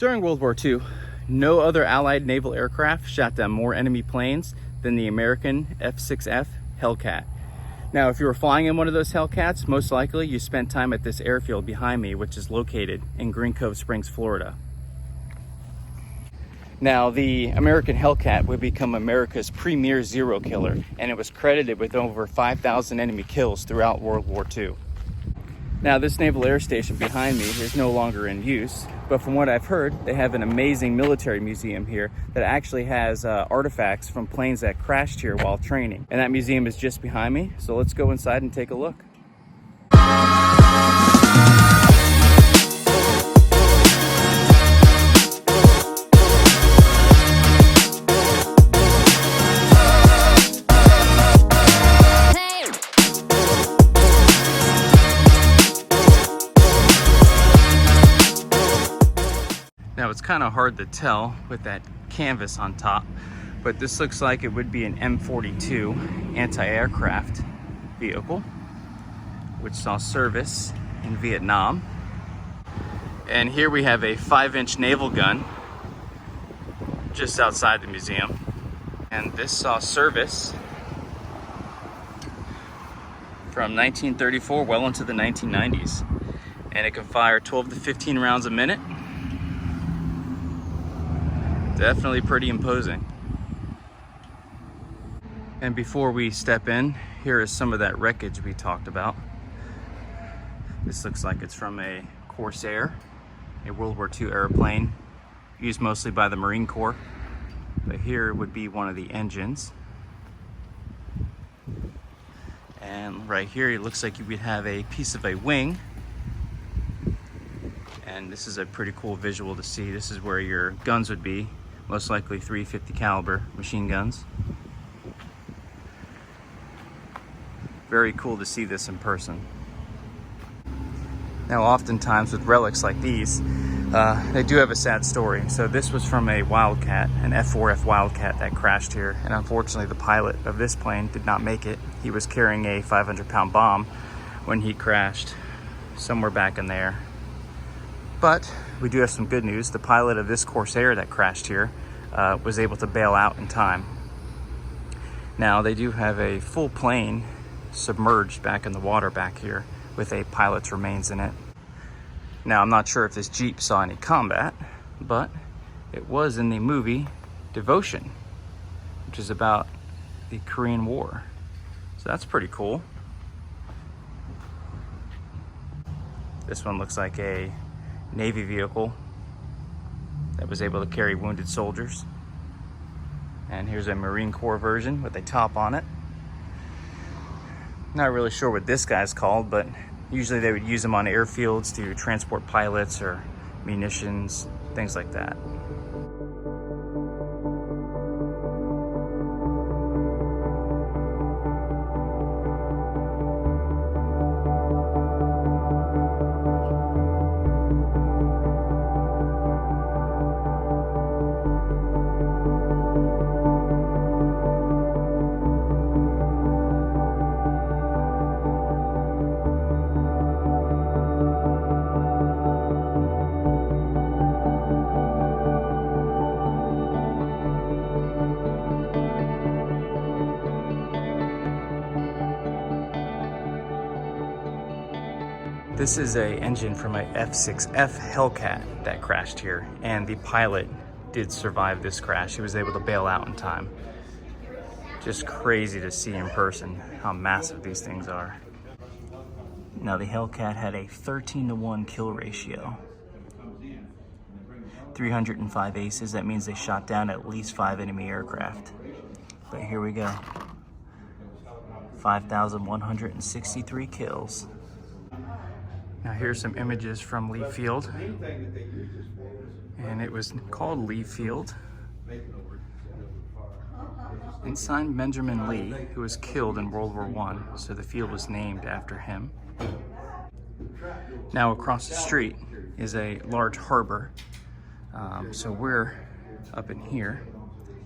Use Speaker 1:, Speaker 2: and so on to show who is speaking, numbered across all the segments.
Speaker 1: During World War II, no other Allied naval aircraft shot down more enemy planes than the American F6F Hellcat. Now, if you were flying in one of those Hellcats, most likely you spent time at this airfield behind me, which is located in Green Cove Springs, Florida. Now, the American Hellcat would become America's premier Zero killer, and it was credited with over 5,000 enemy kills throughout World War II. Now, this naval air station behind me is no longer in use, but from what I've heard, they have an amazing military museum here that actually has artifacts from planes that crashed here while training. And that museum is just behind me, so let's go inside and take a look. Now, it's kind of hard to tell with that canvas on top, but this looks like it would be an M42 anti-aircraft vehicle, which saw service in Vietnam. And here we have a 5-inch naval gun just outside the museum. And this saw service from 1934 well into the 1990s. And it can fire 12 to 15 rounds a minute. Definitely pretty imposing. And before we step in, here is some of that wreckage we talked about. This looks like it's from a Corsair, a World War II airplane used mostly by the Marine Corps. But here would be one of the engines. And right here, it looks like you would have a piece of a wing. And this is a pretty cool visual to see. This is where your guns would be. Most likely .350 caliber machine guns. Very cool to see this in person. Now, oftentimes with relics like these, they do have a sad story. So this was from a Wildcat, an F4F Wildcat that crashed here. And unfortunately, the pilot of this plane did not make it. He was carrying a 500-pound bomb when he crashed somewhere back in there. But we do have some good news. The pilot of this Corsair that crashed here was able to bail out in time. Now, they do have a full plane submerged back in the water back here with a pilot's remains in it. Now, I'm not sure if this Jeep saw any combat, but it was in the movie Devotion, which is about the Korean War. So that's pretty cool. This one looks like a Navy vehicle that was able to carry wounded soldiers. And here's a Marine Corps version with a top on it. Not really sure what this guy's called, but usually they would use them on airfields to transport pilots or munitions, things like that. This is an engine from a F6F Hellcat that crashed here, and the pilot did survive this crash. He was able to bail out in time. Just crazy to see in person how massive these things are. Now, the Hellcat had a 13-to-1 kill ratio. 305 aces, that means they shot down at least 5 enemy aircraft. But here we go. 5,163 kills. Now, here's some images from Lee Field, and it was called Lee Field and signed Benjamin Lee, who was killed in World War I, so the field was named after him. Now, across the street is a large harbor, so we're up in here,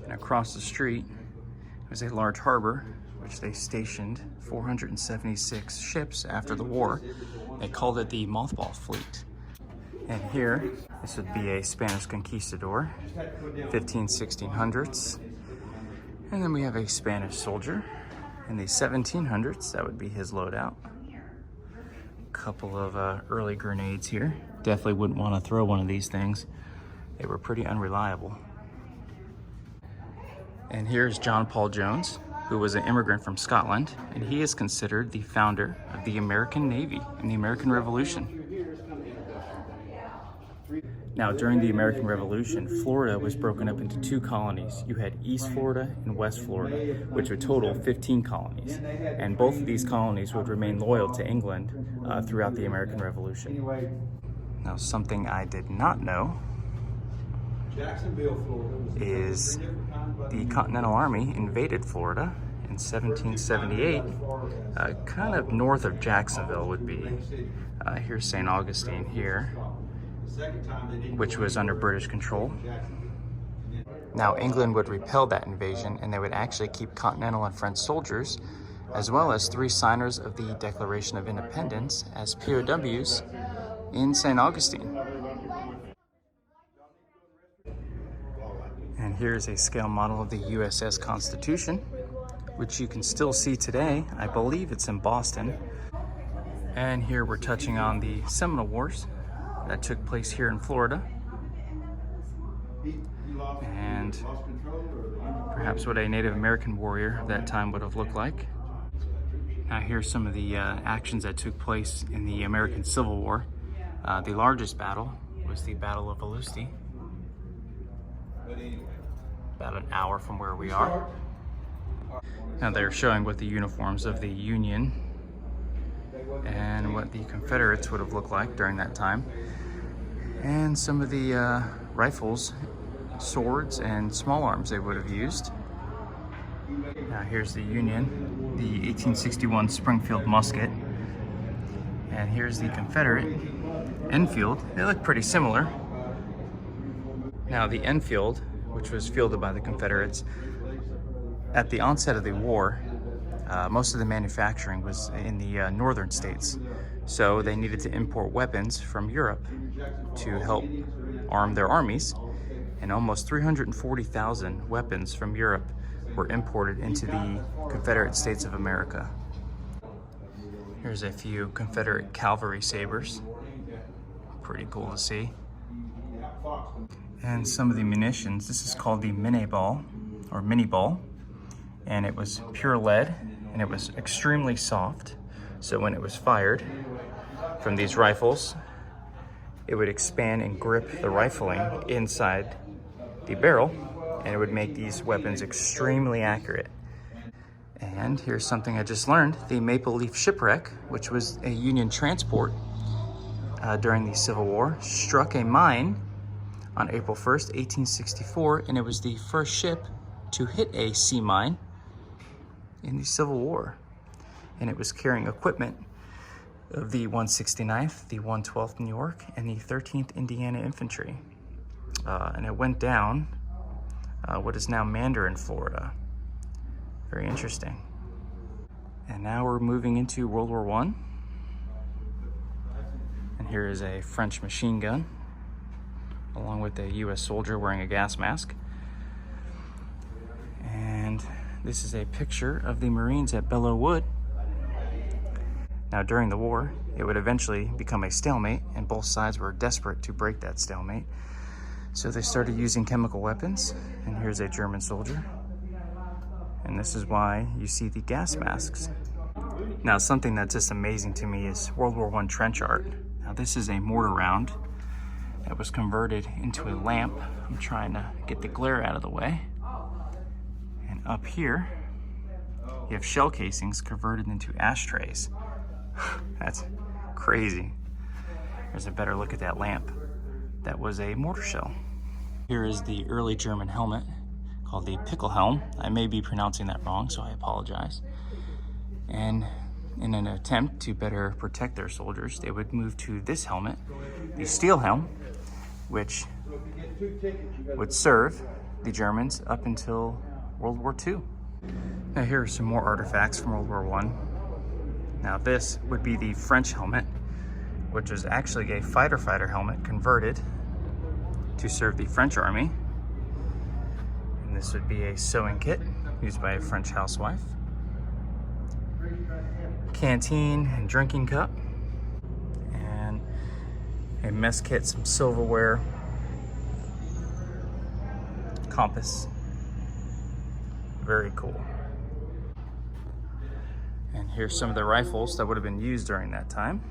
Speaker 1: and across the street is a large harbor which they stationed 476 ships after the war. They called it the Mothball Fleet. And here, this would be a Spanish conquistador, 1600s. And then we have a Spanish soldier in the 1700s. That would be his loadout. Couple of early grenades here. Definitely wouldn't want to throw one of these things. They were pretty unreliable. And here's John Paul Jones, who was an immigrant from Scotland, and he is considered the founder of the American Navy in the American Revolution. Now, during the American Revolution, Florida was broken up into two colonies. You had East Florida and West Florida, which would total 15 colonies. And both of these colonies would remain loyal to England throughout the American Revolution. Now, something I did not know is the Continental Army invaded Florida in 1778, kind of north of Jacksonville would be. Here's St. Augustine here, which was under British control. Now, England would repel that invasion, and they would actually keep Continental and French soldiers, as well as 3 signers of the Declaration of Independence as POWs in St. Augustine. And here's a scale model of the USS Constitution, which you can still see today. I believe it's in Boston. And here we're touching on the Seminole Wars that took place here in Florida. And perhaps what a Native American warrior of that time would have looked like. Now here's some of the actions that took place in the American Civil War. The largest battle was the Battle of Volusti, about an hour from where we are. Now they're showing what the uniforms of the Union and what the Confederates would have looked like during that time. And some of the rifles, swords, and small arms they would have used. Now here's the Union, the 1861 Springfield musket. And here's the Confederate Enfield. They look pretty similar. Now the Enfield, which was fielded by the Confederates, at the onset of the war, most of the manufacturing was in the northern states. So they needed to import weapons from Europe to help arm their armies. And almost 340,000 weapons from Europe were imported into the Confederate States of America. Here's a few Confederate cavalry sabers. Pretty cool to see. And some of the munitions. This is called the mini ball, and it was pure lead, and it was extremely soft. So when it was fired from these rifles, it would expand and grip the rifling inside the barrel, and it would make these weapons extremely accurate. And here's something I just learned. The Maple Leaf shipwreck, which was a Union transport during the Civil War, struck a mine on April 1st, 1864, and it was the first ship to hit a sea mine in the Civil War. And it was carrying equipment of the 169th, the 112th New York, and the 13th Indiana Infantry. And it went down what is now Mandarin, Florida. Very interesting. And now we're moving into World War I. And here is a French machine gun, along with a US soldier wearing a gas mask. And this is a picture of the Marines at Belleau Wood. Now during the war, it would eventually become a stalemate, and both sides were desperate to break that stalemate. So they started using chemical weapons, and here's a German soldier. And this is why you see the gas masks. Now something that's just amazing to me is World War I trench art. Now this is a mortar round that was converted into a lamp. I'm trying to get the glare out of the way. And up here, you have shell casings converted into ashtrays. That's crazy. Here's a better look at that lamp. That was a mortar shell. Here is the early German helmet called the pickle helm. I may be pronouncing that wrong, so I apologize. And in an attempt to better protect their soldiers, they would move to this helmet, the steel helm, which would serve the Germans up until World War II. Now here are some more artifacts from World War I. Now this would be the French helmet, which is actually a fighter helmet converted to serve the French Army. And this would be a sewing kit used by a French housewife. Canteen and drinking cup. And a mess kit, some silverware, compass. Very cool. And here's some of the rifles that would have been used during that time.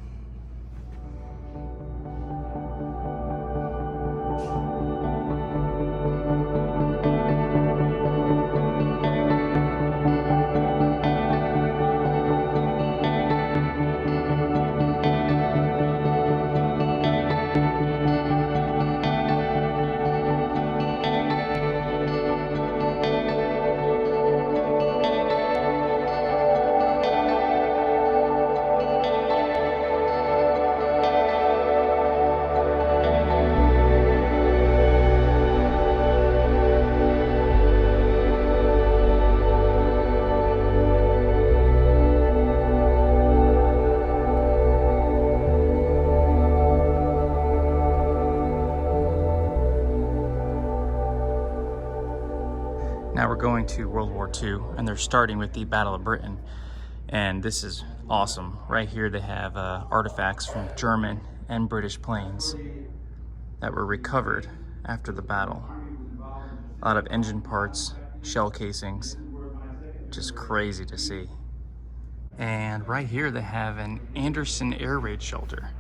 Speaker 1: Now we're going to World War II, and they're starting with the Battle of Britain. And this is awesome. Right here they have artifacts from German and British planes that were recovered after the battle. A lot of engine parts, shell casings, just crazy to see. And right here they have an Anderson air raid shelter.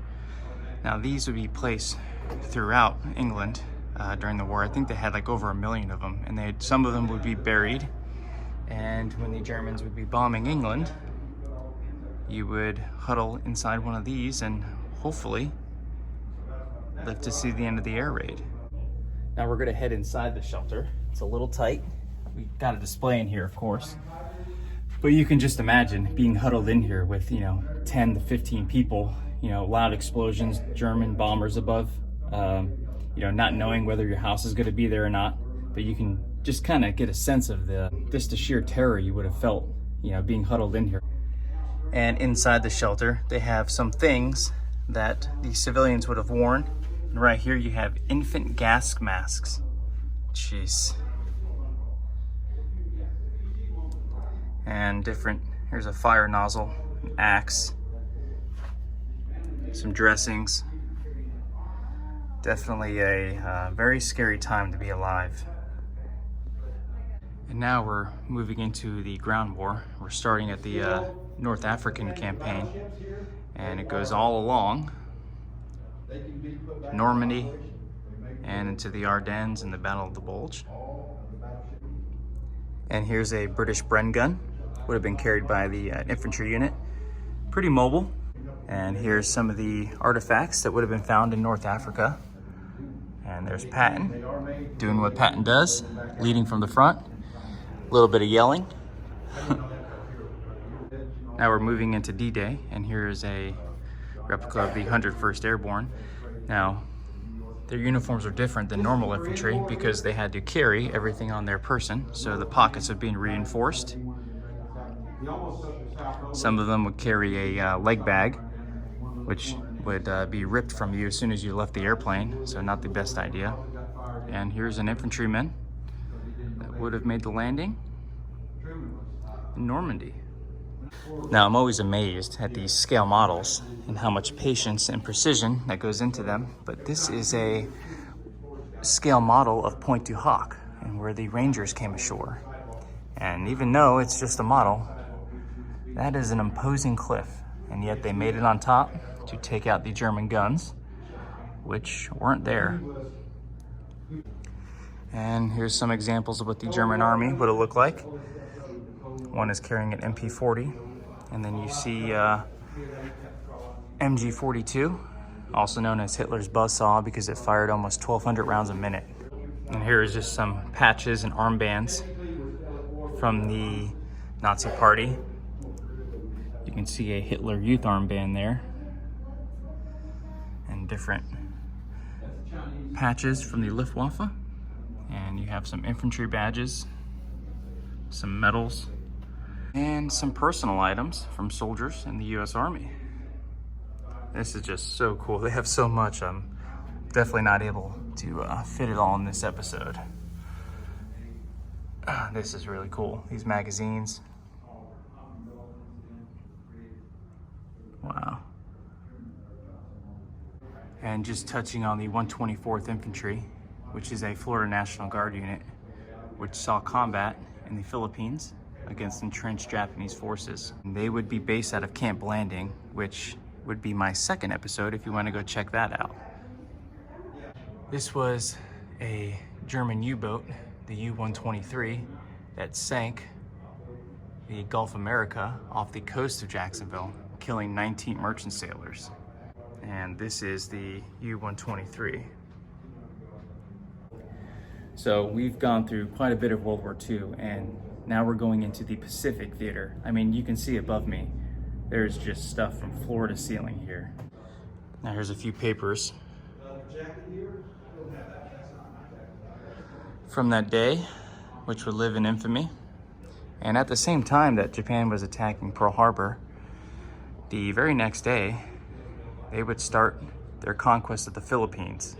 Speaker 1: Now these would be placed throughout England during the war. I think they had like over 1 million of them, and some of them would be buried. And when the Germans would be bombing England, you would huddle inside one of these and hopefully live to see the end of the air raid. Now we're gonna head inside the shelter. It's a little tight. We got a display in here, of course. But you can just imagine being huddled in here with, 10 to 15 people, loud explosions, German bombers above, not knowing whether your house is gonna be there or not. But you can just kind of get a sense of the sheer terror you would have felt, being huddled in here. And inside the shelter, they have some things that the civilians would have worn. And right here you have infant gas masks. Jeez. And here's a fire nozzle, an axe, some dressings. Definitely a very scary time to be alive. And now we're moving into the ground war. We're starting at the North African campaign, and it goes all along Normandy and into the Ardennes and the Battle of the Bulge. And here's a British Bren gun, would have been carried by the infantry unit. Pretty mobile. And here's some of the artifacts that would have been found in North Africa. And there's Patton doing what Patton does, leading from the front. A little bit of yelling. Now we're moving into D-Day, and here is a replica of the 101st Airborne. Now, their uniforms are different than normal infantry because they had to carry everything on their person, so the pockets are being reinforced. Some of them would carry a leg bag, which would be ripped from you as soon as you left the airplane, so not the best idea. And here's an infantryman that would have made the landing in Normandy. Now I'm always amazed at these scale models and how much patience and precision that goes into them, but this is a scale model of Point du Hoc, and where the Rangers came ashore. And even though it's just a model, that is an imposing cliff, and yet they made it on top to take out the German guns, which weren't there. And here's some examples of what the German army would have looked like. One is carrying an MP40, and then you see MG42, also known as Hitler's buzzsaw because it fired almost 1,200 rounds a minute. And here is just some patches and armbands from the Nazi Party. You can see a Hitler Youth armband there, and different patches from the Luftwaffe. And you have some infantry badges, some medals, and some personal items from soldiers in the US Army. This is just so cool. They have so much. I'm definitely not able to fit it all in this episode. This is really cool. These magazines. Wow. And just touching on the 124th Infantry, which is a Florida National Guard unit, which saw combat in the Philippines against entrenched Japanese forces. And they would be based out of Camp Blanding, which would be my second episode if you want to go check that out. This was a German U-boat, the U-123, that sank the Gulf of America off the coast of Jacksonville, killing 19 merchant sailors. And this is the U-123. So we've gone through quite a bit of World War II, and now we're going into the Pacific theater. I mean, you can see above me, there's just stuff from floor to ceiling here. Now here's a few papers from that day, which would live in infamy. And at the same time that Japan was attacking Pearl Harbor, the very next day, they would start their conquest of the Philippines.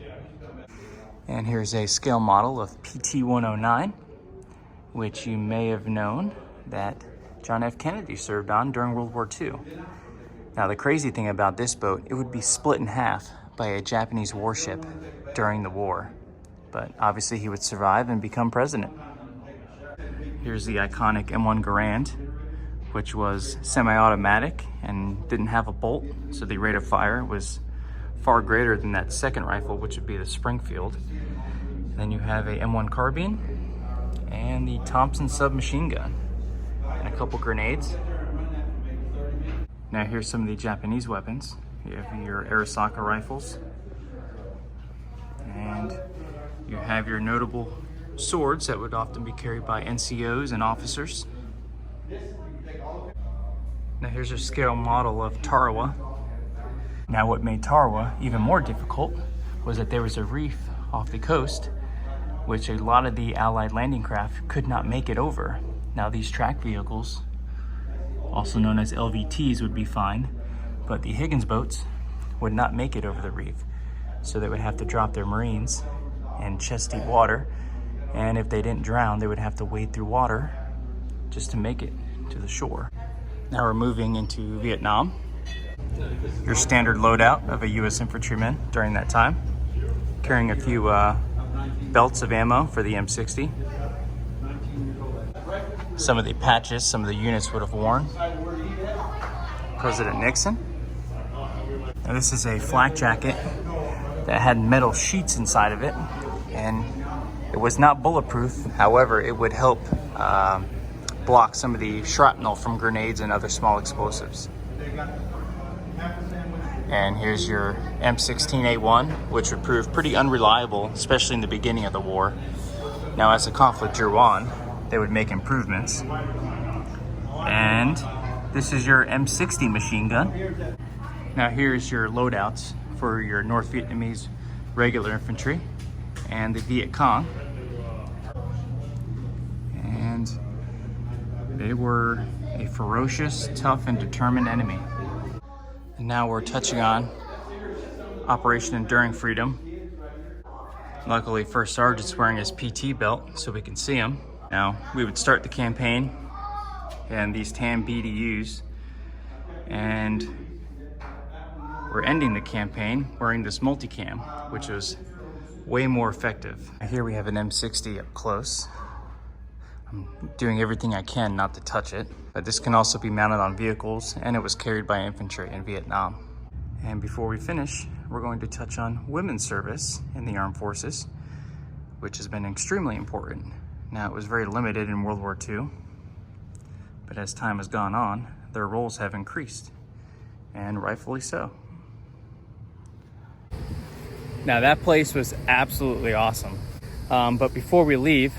Speaker 1: And here's a scale model of PT-109, which you may have known that John F. Kennedy served on during World War II. Now, the crazy thing about this boat, it would be split in half by a Japanese warship during the war. But obviously he would survive and become president. Here's the iconic M1 Garand, which was semi-automatic and didn't have a bolt, so the rate of fire was far greater than that second rifle, which would be the Springfield. And then you have a M1 carbine and the Thompson submachine gun and a couple grenades. Now here's some of the Japanese weapons. You have your Arisaka rifles, and you have your notable swords that would often be carried by NCOs and officers. Now here's a scale model of Tarawa. Now what made Tarawa even more difficult was that there was a reef off the coast, which a lot of the Allied landing craft could not make it over. Now these track vehicles, also known as LVTs, would be fine, but the Higgins boats would not make it over the reef. So they would have to drop their Marines in chest deep water, and if they didn't drown, they would have to wade through water just to make it to the shore. Now we're moving into Vietnam. Your standard loadout of a U.S. infantryman during that time, carrying a few belts of ammo for the M60. Some of the patches some of the units would have worn. President Nixon. Now this is a flak jacket that had metal sheets inside of it, and it was not bulletproof. However, it would help block some of the shrapnel from grenades and other small explosives. And here's your M16A1, which would prove pretty unreliable, especially in the beginning of the war. Now, as the conflict drew on, they would make improvements. And this is your M60 machine gun. Now here's your loadouts for your North Vietnamese regular infantry and the Viet Cong. And they were a ferocious, tough, and determined enemy. And now we're touching on Operation Enduring Freedom. Luckily, First Sergeant's wearing his PT belt so we can see him. Now, we would start the campaign and these tan BDUs, and we're ending the campaign wearing this multicam, which was way more effective. Here we have an M60 up close. I'm doing everything I can not to touch it, but this can also be mounted on vehicles, and it was carried by infantry in Vietnam. And before we finish, we're going to touch on women's service in the armed forces, which has been extremely important. Now, it was very limited in World War II, but as time has gone on, their roles have increased, and rightfully so. Now, that place was absolutely awesome. But before we leave,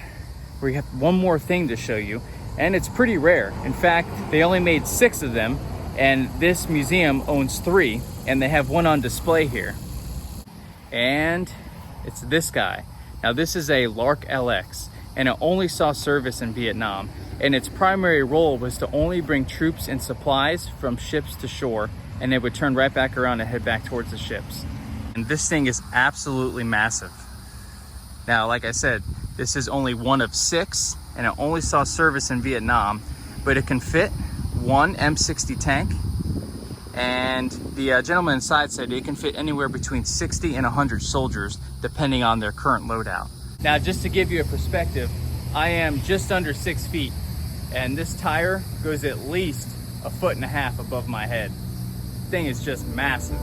Speaker 1: we have one more thing to show you, and it's pretty rare. In fact, they only made 6 of them, and this museum owns 3, and they have one on display here. And it's this guy. Now, this is a LARC-LX, and it only saw service in Vietnam, and its primary role was to only bring troops and supplies from ships to shore and it would turn right back around and head back towards the ships. And this thing is absolutely massive. Now, like I said, this is only one of 6, and it only saw service in Vietnam, but it can fit one M60 tank, and the gentleman inside said it can fit anywhere between 60 and 100 soldiers, depending on their current loadout. Now, just to give you a perspective, I am just under 6 feet, and this tire goes at least 1.5 feet above my head. This thing is just massive.